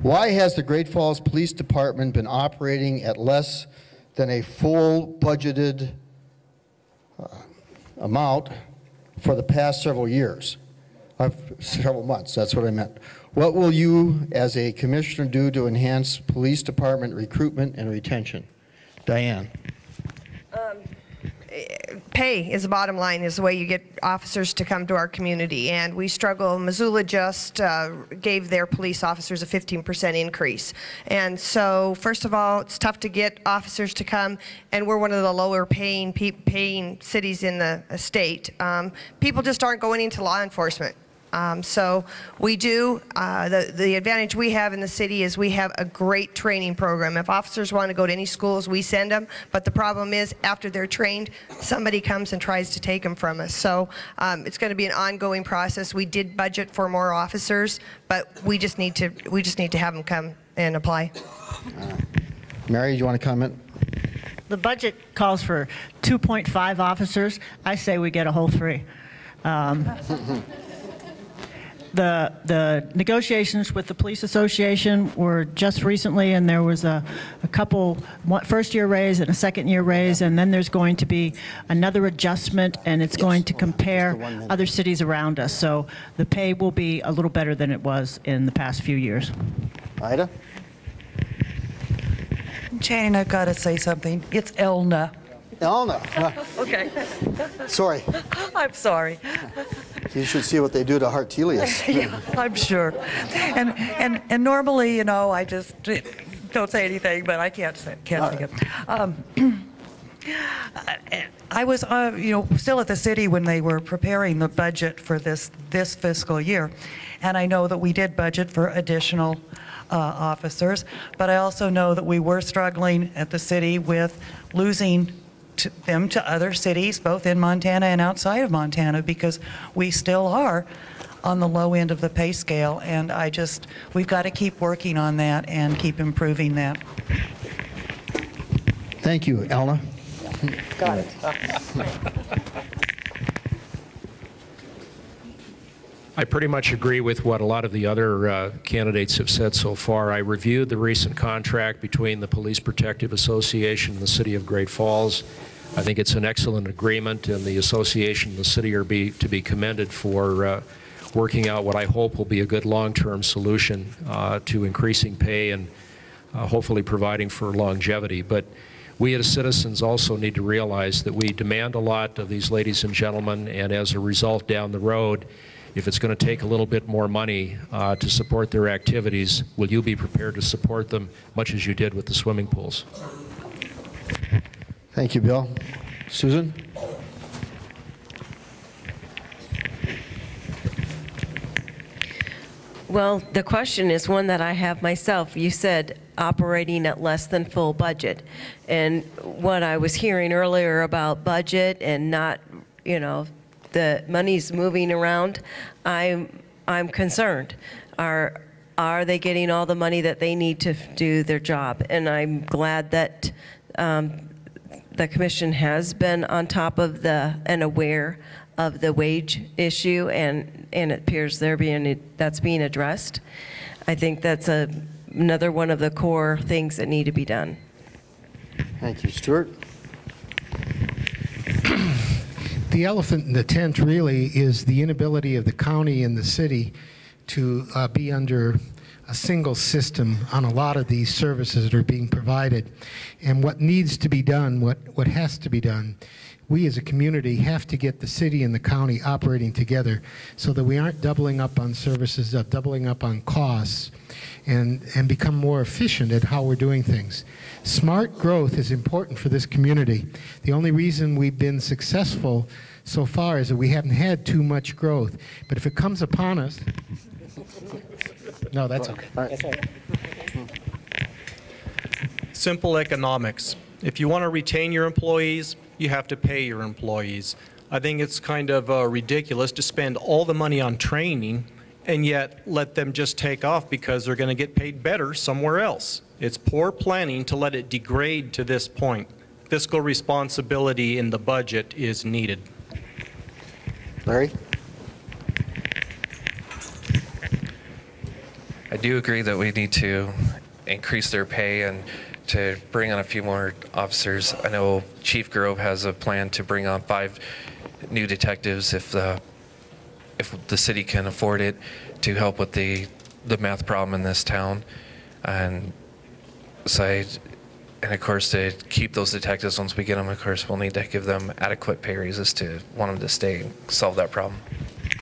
Why has the Great Falls Police Department been operating at less than a full budgeted amount for the past several years? Several months, that's what I meant. What will you, as a commissioner, do to enhance police department recruitment and retention? Diane. Pay is the bottom line, is the way you get officers to come to our community, and we struggle. Missoula just gave their police officers a 15% increase, and so first of all, it's tough to get officers to come, and we're one of the lower paying cities in the state. People just aren't going into law enforcement. So we do, the advantage we have in the city is we have a great training program. If officers want to go to any schools, we send them, but the problem is after they're trained, somebody comes and tries to take them from us. So it's going to be an ongoing process. We did budget for more officers, but we just need to have them come and apply. Mary, do you want to comment? The budget calls for 2.5 officers. I say we get a whole 3. The negotiations with the police association were just recently, and there was a couple first-year raise and a second-year raise, and then there's going to be another adjustment, and it's going to compare other cities around us. So the pay will be a little better than it was in the past few years. Ida? Channing, I've got to say something. It's Elna. Elna. Okay. Sorry. I'm sorry. You should see what they do to Hartelius. Yeah, I'm sure. And normally, you know, I just don't say anything, but I can't think of it. I was, you know, still at the city when they were preparing the budget for this fiscal year, and I know that we did budget for additional officers, but I also know that we were struggling at the city with losing them to other cities, both in Montana and outside of Montana, because we still are on the low end of the pay scale, and we've got to keep working on that and keep improving that. Thank you, Elna. Got it. I pretty much agree with what a lot of the other candidates have said so far. I reviewed the recent contract between the Police Protective Association and the City of Great Falls. I think it's an excellent agreement, and the association and the city are to be commended for working out what I hope will be a good long-term solution to increasing pay and hopefully providing for longevity. But we as citizens also need to realize that we demand a lot of these ladies and gentlemen, and as a result down the road, if it's going to take a little bit more money to support their activities, will you be prepared to support them much as you did with the swimming pools? Thank you, Bill. Susan? Well, the question is one that I have myself. You said operating at less than full budget. And what I was hearing earlier about budget and not, you know, the money's moving around, I'm concerned. Are they getting all the money that they need to do their job? And I'm glad that the commission has been on top of and aware of the wage issue, and it appears that's being addressed. I think that's another one of the core things that need to be done. Thank you. Stuart? The elephant in the tent really is the inability of the county and the city to be under a single system on a lot of these services that are being provided. And what needs to be done, what has to be done, we as a community have to get the city and the county operating together so that we aren't doubling up on services, doubling up on costs, and become more efficient at how we're doing things. Smart growth is important for this community. The only reason we've been successful so far is that we haven't had too much growth. But if it comes upon us, no, that's okay. All right. Simple economics. If you want to retain your employees, you have to pay your employees. I think it's kind of ridiculous to spend all the money on training and yet let them just take off because they're going to get paid better somewhere else. It's poor planning to let it degrade to this point. Fiscal responsibility in the budget is needed. Larry? I do agree that we need to increase their pay and to bring on a few more officers. I know Chief Grove has a plan to bring on 5 new detectives if the city can afford it, to help with the meth problem in this town. And so and of course, to keep those detectives once we get them, of course, we'll need to give them adequate pay raises to want them to stay and solve that problem.